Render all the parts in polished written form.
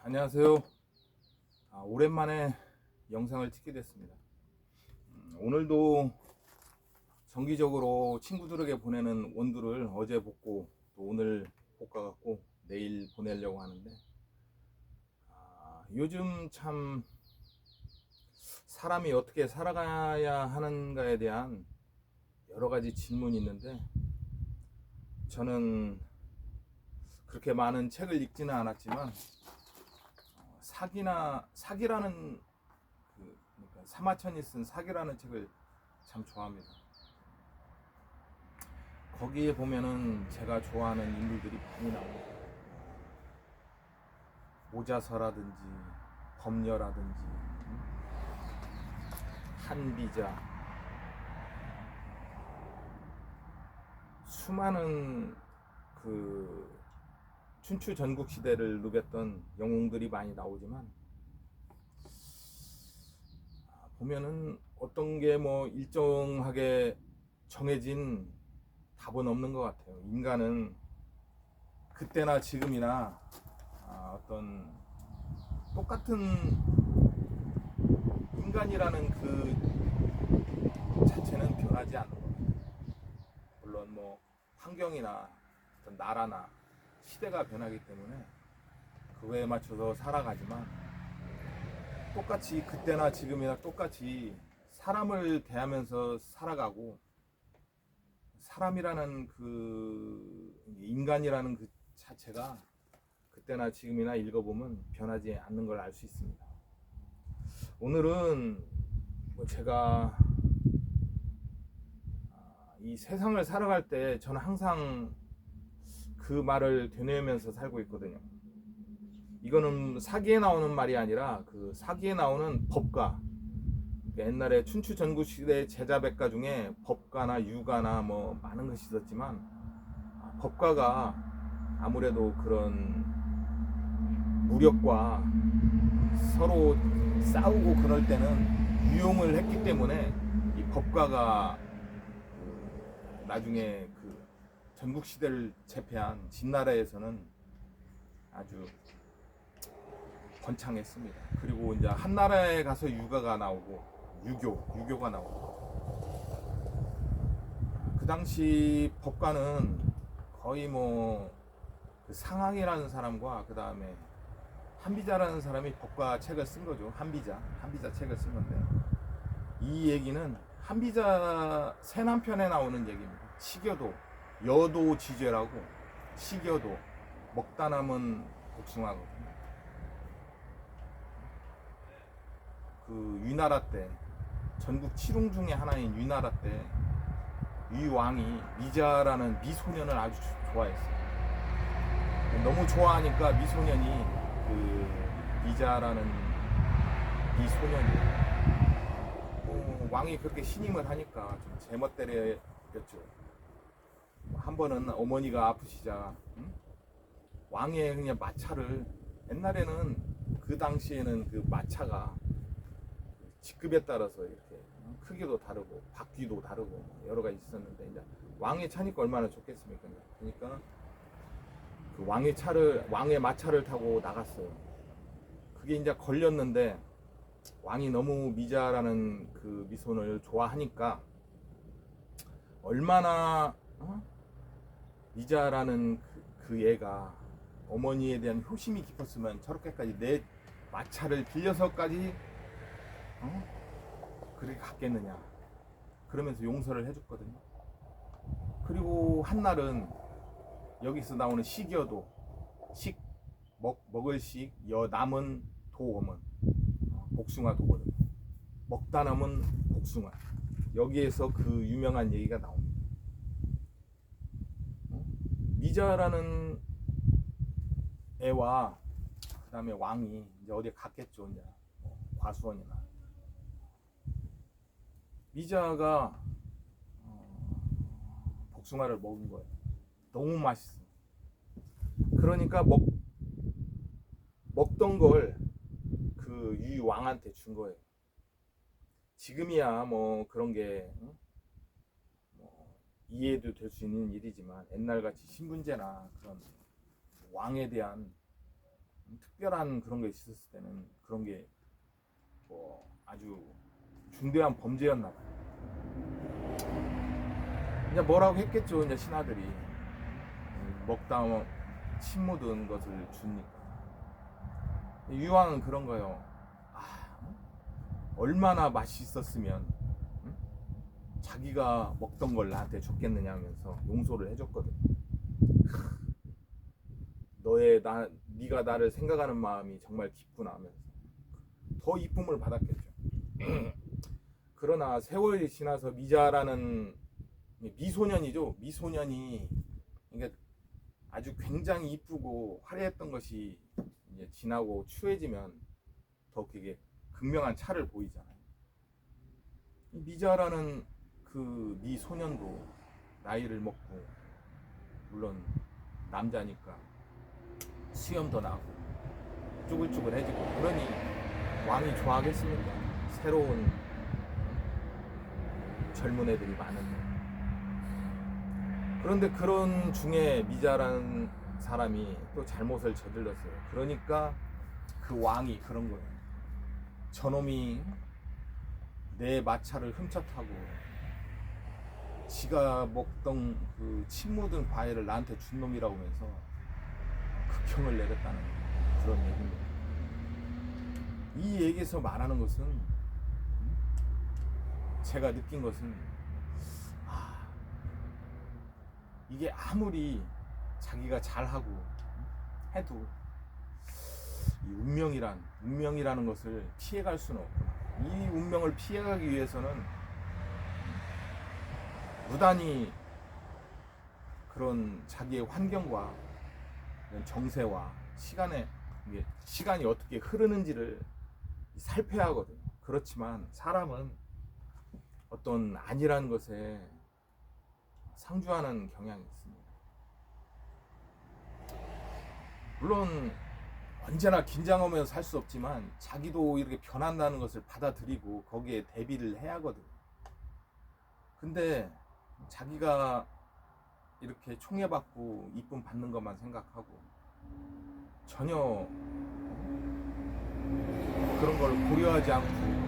안녕하세요. 오랜만에 영상을 찍게 됐습니다. 오늘도 정기적으로 친구들에게 보내는 원두를 어제 볶고 또 오늘 볶아갖고 내일 보내려고 하는데, 요즘 참 사람이 어떻게 살아가야 하는가에 대한 여러 가지 질문이 있는데, 저는 그렇게 많은 책을 읽지는 않았지만 사기라는 그러니까 사마천이 쓴 사기라는 책을 참 좋아합니다. 거기에 보면은 제가 좋아하는 인물들이 많이 나옵니다. 모자서라든지 범녀라든지 한비자, 수많은 그 춘추 전국 시대를 누볐던 영웅들이 많이 나오지만, 보면은 어떤 게 뭐 일정하게 정해진 답은 없는 것 같아요. 인간은 그때나 지금이나 어떤 똑같은 인간이라는 그 자체는 변하지 않는 것 같아요. 물론 뭐 환경이나 어떤 나라나 시대가 변하기 때문에 그거에 맞춰서 살아가지만, 똑같이 그때나 지금이나 똑같이 사람을 대하면서 살아가고, 사람이라는 그 인간이라는 그 자체가 그때나 지금이나 읽어보면 변하지 않는 걸 알 수 있습니다. 오늘은 뭐 제가 이 세상을 살아갈 때 저는 항상 그 말을 되뇌면서 살고 있거든요. 이거는 사기에 나오는 말이 아니라 그 사기에 나오는 법가. 옛날에 춘추 전국시대 제자백가 중에 법가나 유가나 뭐 많은 것이 있었지만, 법가가 아무래도 그런 무력과 서로 싸우고 그럴 때는 유용을 했기 때문에, 이 법가가 나중에 그 전국시대를 제패한 진나라에서는 아주 번창했습니다. 그리고 이제 한나라에 가서 유가가 나오고 유교가 나오고, 그 당시 법가는 거의 뭐 그 상황이라는 사람과 그 다음에 한비자라는 사람이 법가 책을 쓴 거죠. 한비자 책을 쓴 건데, 이 얘기는 한비자 세남편에 나오는 얘기입니다. 식여도, 여도 지죄라고, 식여도, 먹다 남은 복숭아거든요. 그 위나라 때, 전국 칠웅 중에 하나인 위나라 때 위왕이 미자라는 미소년을 아주 좋아했어요. 너무 좋아하니까 미소년이 그 미자라는 미소년이 왕이 그렇게 신임을 하니까 좀 제멋대로였죠. 한 번은 어머니가 아프시자 왕의 그냥 마차를, 옛날에는 그 당시에는 그 마차가 직급에 따라서 이렇게 크기도 다르고 바퀴도 다르고 여러 가지 있었는데, 이제 왕의 차니까 얼마나 좋겠습니까? 그러니까 그 왕의 마차를 타고 나갔어요. 그게 이제 걸렸는데, 왕이 너무 미자라는 그 미손을 좋아하니까, 얼마나 미자라는 그 애가 어머니에 대한 효심이 깊었으면 저렇게까지 내 마차를 빌려서까지 그렇게 갔겠느냐, 그러면서 용서를 해줬거든요. 그리고 한날은 여기서 나오는 식여도, 먹을 식, 남은 도엄은 복숭아 도거든요. 먹다 남은 복숭아, 여기에서 그 유명한 얘기가 나옵니다. 미자라는 애와 그 다음에 왕이 이제 어디에 갔겠죠. 이제 과수원이나. 미자가 복숭아를 먹은 거예요. 너무 맛있어. 그러니까 먹던 걸 그 유왕한테 준 거예요. 지금이야 뭐 그런 게 뭐 이해도 될 수 있는 일이지만, 옛날같이 신분제나 그런 왕에 대한 특별한 그런 게 있었을 때는 그런 게 뭐 아주 중대한 범죄였나 봐요. 이제 뭐라고 했겠죠, 이제 신하들이. 먹다 침 묻은 것을 주니까. 유황은 그런 거요. 아, 얼마나 맛있었으면 자기가 먹던 걸 나한테 줬겠느냐 하면서 용서를 해줬거든. 네가 나를 생각하는 마음이 정말 기쁘나 하면서 더 이쁨을 받았겠죠. 그러나 세월이 지나서 미자라는 미소년이죠. 미소년이 그러니까 아주 굉장히 이쁘고 화려했던 것이 이제 지나고 추해지면 더 그게 극명한 차를 보이잖아요. 미자라는 그 미소년도 나이를 먹고 물론 남자니까 수염도 나고 쭈글쭈글해지고 그러니 왕이 좋아하겠습니까? 새로운 젊은 애들이 많은데. 그런데 그런 중에 미자라는 사람이 또 잘못을 저질렀어요. 그러니까 그 왕이 그런 거예요. 저놈이 내 마차를 훔쳐타고 지가 먹던 그 침 묻은 과일을 나한테 준 놈이라고 하면서 극형을 내렸다는 그런 얘기입니다. 이 얘기에서 말하는 것은 제가 느낀 것은 이게 아무리 자기가 잘하고 해도 이 운명이라는 것을 피해갈 수는 없구나. 이 운명을 피해가기 위해서는 무단히 그런 자기의 환경과 정세와 시간이 어떻게 흐르는지를 살펴야 하거든요. 그렇지만 사람은 어떤 아니라는 것에 상주하는 경향이 있습니다. 물론 언제나 긴장하면서 살 수 없지만 자기도 이렇게 변한다는 것을 받아들이고 거기에 대비를 해야 하거든요. 근데 자기가 이렇게 총애받고 이쁨 받는 것만 생각하고 전혀 그런 걸 고려하지 않고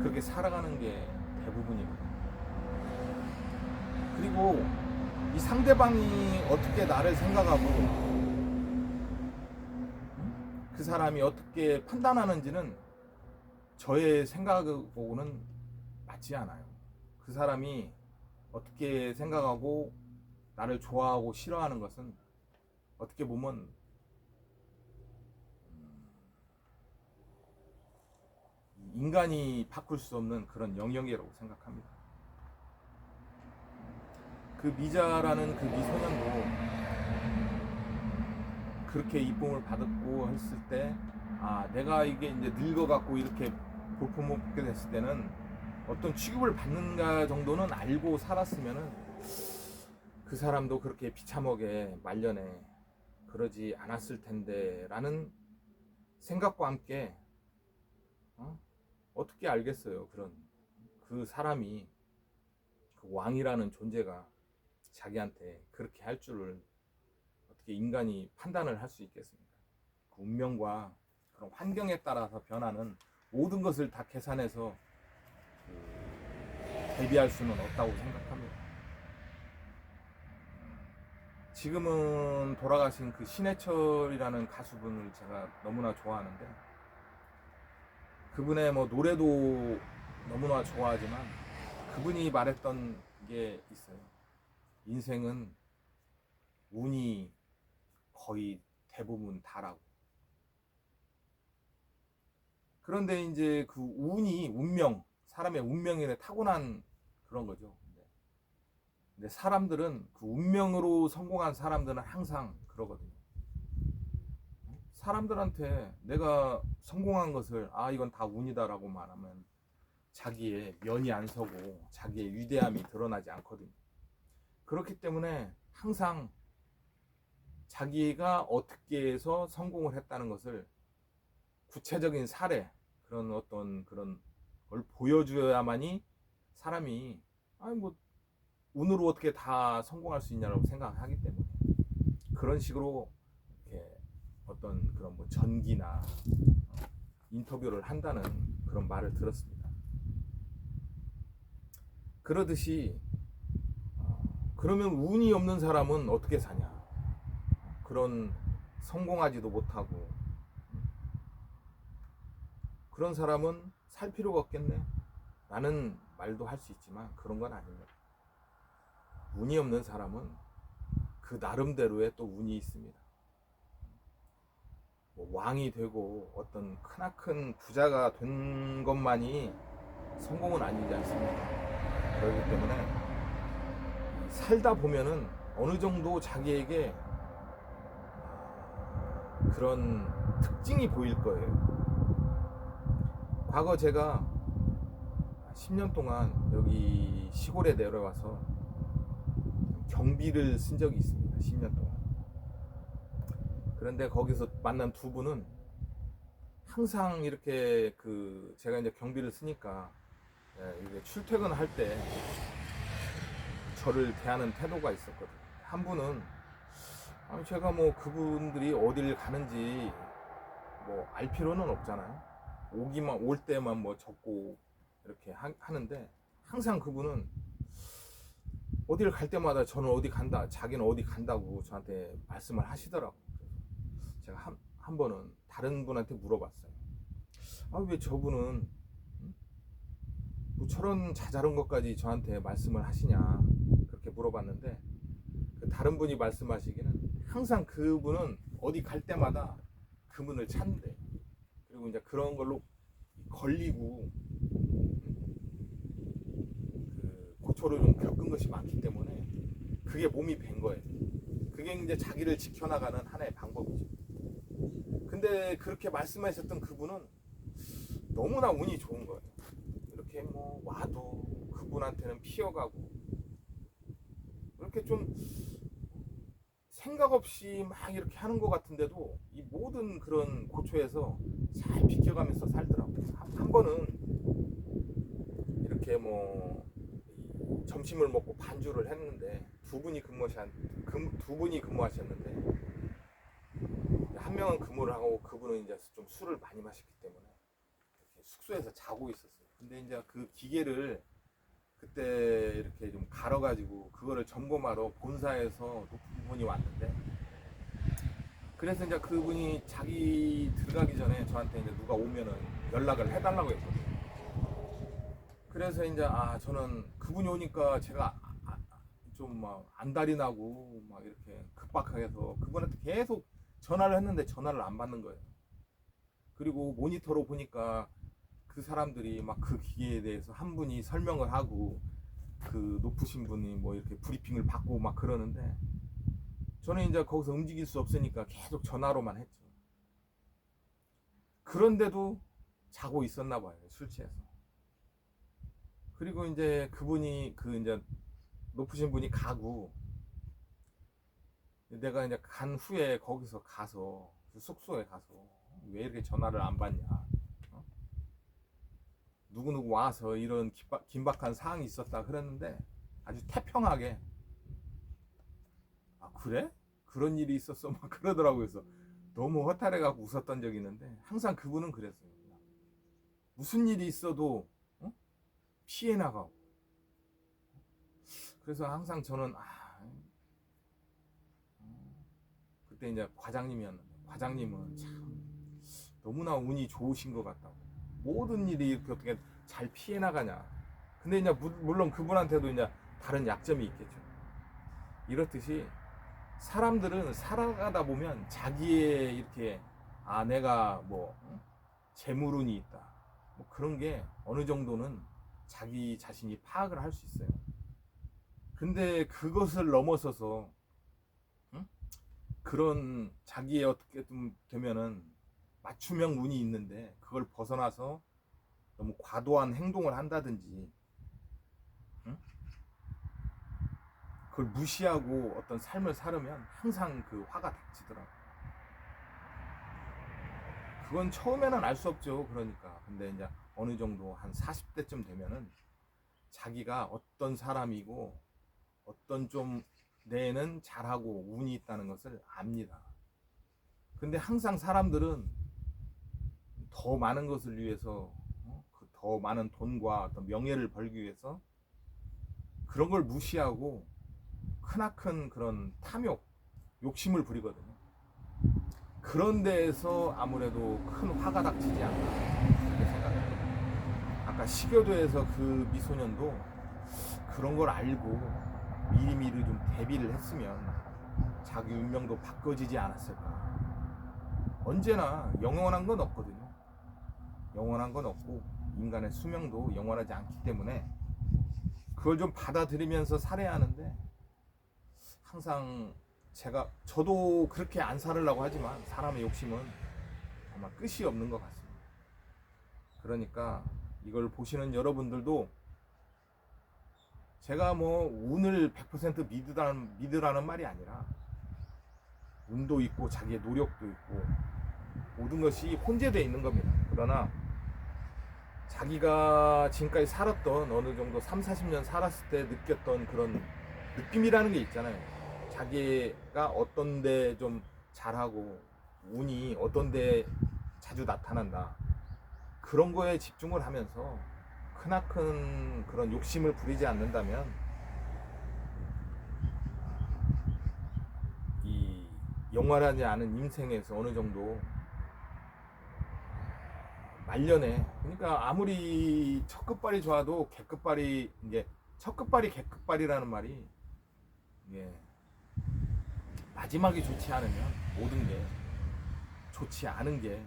그렇게 살아가는 게 대부분이거든요. 그리고 이 상대방이 어떻게 나를 생각하고 그 사람이 어떻게 판단하는지는 저의 생각하고는 맞지 않아요. 그 사람이 어떻게 생각하고 나를 좋아하고 싫어하는 것은 어떻게 보면 인간이 바꿀 수 없는 그런 영역이라고 생각합니다. 그 미자라는 그 미소년도 그렇게 이쁨을 받았고 했을 때, 내가 이게 이제 늙어갖고 이렇게 볼품없게 됐을 때는 어떤 취급을 받는가 정도는 알고 살았으면은 그 사람도 그렇게 비참하게 말년에 그러지 않았을 텐데 라는 생각과 함께 어떻게 알겠어요. 그 사람이 그 왕이라는 존재가 자기한테 그렇게 할 줄을 어떻게 인간이 판단을 할 수 있겠습니까? 그 운명과 그런 환경에 따라서 변하는 모든 것을 다 계산해서 대비할 수는 없다고 생각합니다. 지금은 돌아가신 그 신해철이라는 가수분을 제가 너무나 좋아하는데 그분의 뭐 노래도 너무나 좋아하지만 그분이 말했던 게 있어요. 인생은 운이 거의 대부분 다라고. 그런데 이제 그 사람의 운명에 타고난 그런 거죠. 근데 사람들은 그 운명으로 성공한 사람들은 항상 그러거든요. 사람들한테 내가 성공한 것을 이건 다 운이다라고 말하면 자기의 면이 안 서고 자기의 위대함이 드러나지 않거든요. 그렇기 때문에 항상 자기가 어떻게 해서 성공을 했다는 것을 구체적인 사례 그런 걸 보여줘야만이 사람이 운으로 어떻게 다 성공할 수 있냐고 생각하기 때문에 그런 식으로 이렇게 어떤 그런 뭐 전기나 인터뷰를 한다는 그런 말을 들었습니다. 그러듯이 그러면 운이 없는 사람은 어떻게 사냐? 그런 성공하지도 못하고 그런 사람은 살 필요가 없겠네 라는 말도 할 수 있지만 그런 건 아닙니다. 운이 없는 사람은 그 나름대로의 또 운이 있습니다. 뭐 왕이 되고 어떤 크나큰 부자가 된 것만이 성공은 아니지 않습니까? 그렇기 때문에 살다 보면은 어느 정도 자기에게 그런 특징이 보일 거예요. 과거 제가 10년 동안 여기 시골에 내려와서 경비를 쓴 적이 있습니다. 10년 동안. 그런데 거기서 만난 두 분은 항상 이렇게 제가 이제 경비를 쓰니까 이게 출퇴근할 때 저를 대하는 태도가 있었거든요. 한 분은 제가 뭐 그분들이 어딜 가는지 뭐 알 필요는 없잖아요. 올 때만 뭐 적고 이렇게 하는데 항상 그분은 어딜 갈 때마다 저는 어디 간다, 자기는 어디 간다고 저한테 말씀을 하시더라고요. 그래서 제가 한 번은 다른 분한테 물어봤어요. 왜 저분은 뭐 저런 자잘한 것까지 저한테 말씀을 하시냐 그렇게 물어봤는데 다른 분이 말씀하시기는 항상 그분은 어디 갈 때마다 그분을 찾는데 그리고 이제 그런 걸로 걸리고 고초를 좀 겪은 것이 많기 때문에 그게 몸이 밴 거예요. 그게 이제 자기를 지켜나가는 하나의 방법이죠. 근데 그렇게 말씀하셨던 그분은 너무나 운이 좋은 거예요. 이렇게 뭐 와도 그분한테는 피어가고 이렇게 좀 생각 없이 막 이렇게 하는 것 같은데도 이 모든 그런 고초에서 잘 비켜가면서 살더라고요. 한 번은 이렇게 뭐 점심을 먹고 반주를 했는데 두 분이 근무하셨는데 한 명은 근무를 하고 그분은 이제 좀 술을 많이 마셨기 때문에 숙소에서 자고 있었어요. 근데 이제 그 기계를 그때 이렇게 좀 갈아가지고 그거를 점검하러 본사에서 높은 분이 왔는데 그래서 이제 그분이 자기 들어가기 전에 저한테 이제 누가 오면은 연락을 해달라고 했거든요. 그래서 이제 저는 그분이 오니까 제가 좀 막 안달이 나고 막 이렇게 급박하게 해서 그분한테 계속 전화를 했는데 전화를 안 받는 거예요. 그리고 모니터로 보니까 그 사람들이 막 그 기계에 대해서 한 분이 설명을 하고 그 높으신 분이 뭐 이렇게 브리핑을 받고 막 그러는데 저는 이제 거기서 움직일 수 없으니까 계속 전화로만 했죠. 그런데도 자고 있었나 봐요. 술 취해서. 그리고 이제 그분이 이제 높으신 분이 가고 내가 이제 간 후에 거기서 가서 숙소에 가서 왜 이렇게 전화를 안 받냐? 누구누구 와서 이런 긴박한 사항이 있었다 그랬는데 아주 태평하게 그래? 그런 일이 있었어? 막 그러더라고요. 그래서 너무 허탈해갖고 웃었던 적이 있는데 항상 그분은 그랬어요. 무슨 일이 있어도 피해 나가고 그래서 항상 저는 그때 이제 과장님이었는데 과장님은 참 너무나 운이 좋으신 것 같다고 모든 일이 이렇게 어떻게 잘 피해 나가냐. 근데 이제 물론 그분한테도 이제 다른 약점이 있겠죠. 이렇듯이 사람들은 살아가다 보면 자기의 이렇게 내가 뭐 재물운이 있다 뭐 그런 게 어느 정도는 자기 자신이 파악을 할 수 있어요. 근데 그것을 넘어서서 그런 자기의 어떻게 되면은 맞춤형 운이 있는데 그걸 벗어나서 너무 과도한 행동을 한다든지 그걸 무시하고 어떤 삶을 살으면 항상 그 화가 닥치더라고요. 그건 처음에는 알 수 없죠. 그러니까. 근데 이제 어느 정도 한 40대쯤 되면은 자기가 어떤 사람이고 어떤 좀 내는 잘하고 운이 있다는 것을 압니다. 근데 항상 사람들은 더 많은 것을 위해서 더 많은 돈과 어떤 명예를 벌기 위해서 그런 걸 무시하고 크나큰 그런 탐욕, 욕심을 부리거든요. 그런 데에서 아무래도 큰 화가 닥치지 않나 그렇게 생각해요. 아까 시교도에서 그 미소년도 그런 걸 알고 미리미리 좀 대비를 했으면 자기 운명도 바꿔지지 않았을까. 언제나 영원한 건 없거든요. 영원한 건 없고 인간의 수명도 영원하지 않기 때문에 그걸 좀 받아들이면서 살아야 하는데, 항상 저도 그렇게 안 살으려고 하지만 사람의 욕심은 정말 끝이 없는 것 같습니다. 그러니까 이걸 보시는 여러분들도 제가 뭐 운을 100% 믿으라는 말이 아니라 운도 있고 자기의 노력도 있고 모든 것이 혼재되어 있는 겁니다. 그러나 자기가 지금까지 살았던 어느 정도 3, 40년 살았을 때 느꼈던 그런 느낌이라는 게 있잖아요. 자기가 어떤 데 좀 잘하고 운이 어떤 데 자주 나타난다. 그런 거에 집중을 하면서 크나큰 그런 욕심을 부리지 않는다면 이 영원하지 않은 인생에서 어느 정도 말년에, 그러니까 아무리 첫 끝발이 좋아도 개끝발이, 이제 첫 끝발이 개끝발이라는 말이 이게 마지막이 좋지 않으면 모든 게 좋지 않은 게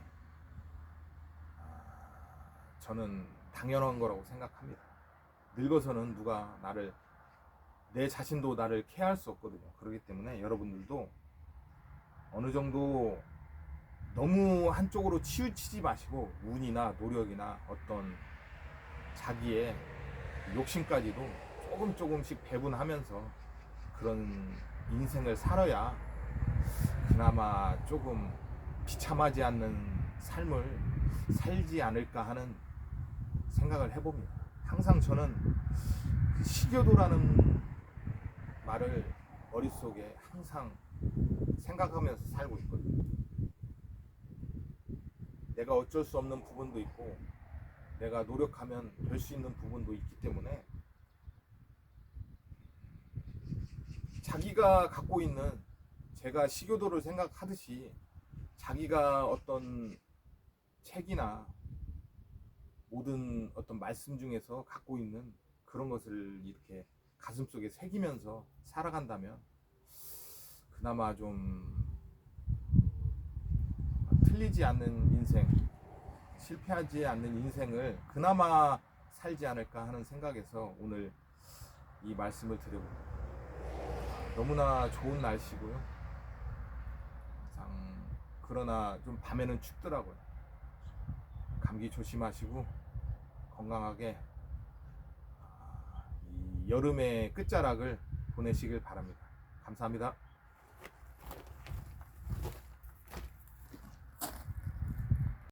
저는 당연한 거라고 생각합니다. 늙어서는 누가 내 자신도 나를 케어할 수 없거든요. 그렇기 때문에 여러분들도 어느 정도 너무 한쪽으로 치우치지 마시고 운이나 노력이나 어떤 자기의 욕심까지도 조금씩 배분하면서 그런 인생을 살아야 그나마 조금 비참하지 않는 삶을 살지 않을까 하는 생각을 해봅니다. 항상 저는 그 시교도라는 말을 머릿속에 항상 생각하면서 살고 있거든요. 내가 어쩔 수 없는 부분도 있고 내가 노력하면 될 수 있는 부분도 있기 때문에 자기가 갖고 있는, 제가 시교도를 생각하듯이 자기가 어떤 책이나 모든 어떤 말씀 중에서 갖고 있는 그런 것을 이렇게 가슴속에 새기면서 살아간다면 그나마 좀 틀리지 않는 인생, 실패하지 않는 인생을 그나마 살지 않을까 하는 생각에서 오늘 이 말씀을 드려봅니다. 너무나 좋은 날씨고요. 그러나 좀 밤에는 춥더라고요. 감기 조심하시고 건강하게 이 여름의 끝자락을 보내시길 바랍니다. 감사합니다.